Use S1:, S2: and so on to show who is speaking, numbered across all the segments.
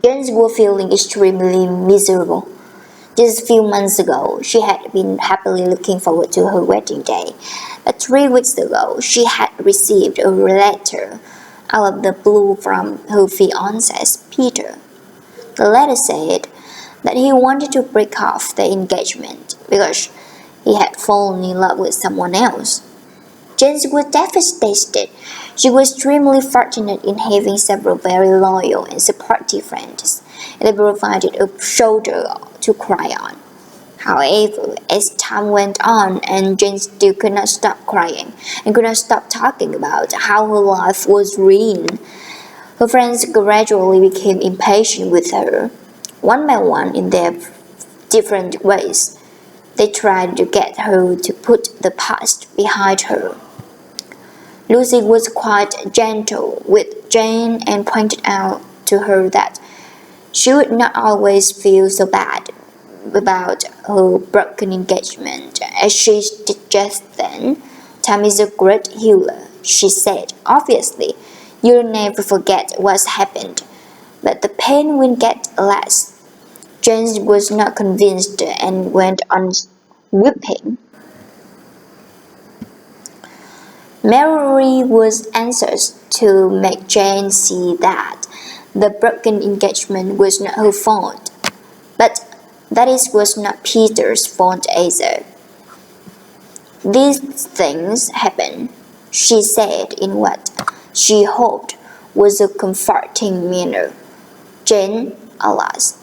S1: Jane was feeling extremely miserable. Just a few months ago, she had been happily looking forward to her wedding day, but 3 weeks ago, she had received a letter out of the blue from her fiancé, Peter. The letter said that he wanted to break off the engagement because he had fallen in love with someone else. Jane was devastated. She was extremely fortunate in having several very loyal and supportive friends, and they provided a shoulder to cry on. However, as time went on and Jane still could not stop crying and could not stop talking about how her life was ruined, her friends gradually became impatient with her. One by one, in their different ways, they tried to get her to put the past behind her. Lucy was quite gentle with Jane and pointed out to her that she would not always feel so bad about her broken engagement as she did just then. Time is a great healer, she said. Obviously, you'll never forget what's happened, but the pain will get less. Jane was not convinced and went on weeping. Mary was anxious to make Jane see that the broken engagement was not her fault, but that it was not Peter's fault either. These things happen, she said in what she hoped was a comforting manner. Jane, alas,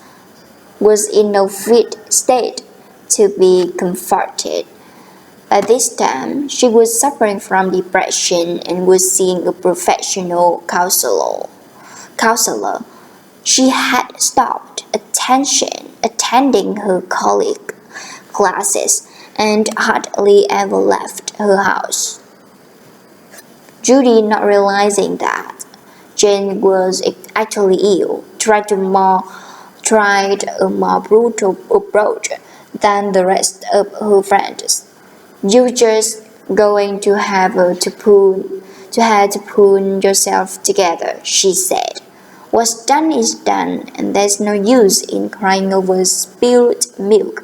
S1: was in no fit state to be comforted. By this time, she was suffering from depression and was seeing a professional counselor. She had stopped attending her colleague classes and hardly ever left her house. Judy, not realizing that Jane was actually ill, tried a more brutal approach than the rest of her friends. "You're just going to have to pull yourself together," she said. "What's done is done, and there's no use in crying over spilled milk.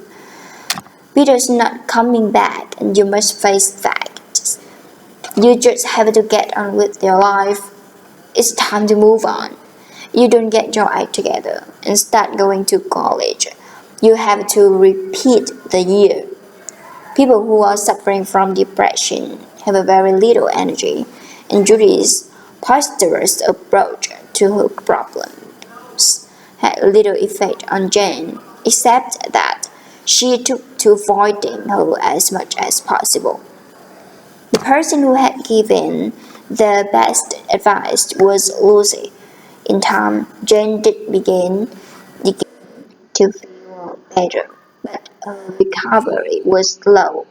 S1: Peter's not coming back, and you must face facts. You just have to get on with your life. It's time to move on. You don't get your act together and start going to college. You have to repeat the year." People who are suffering from depression have a very little energy, and Judy's boisterous approach to her problems had little effect on Jane, except that she took to avoiding her as much as possible. The person who had given the best advice was Lucy. In time, Jane did begin to feel better, but her recovery was slow.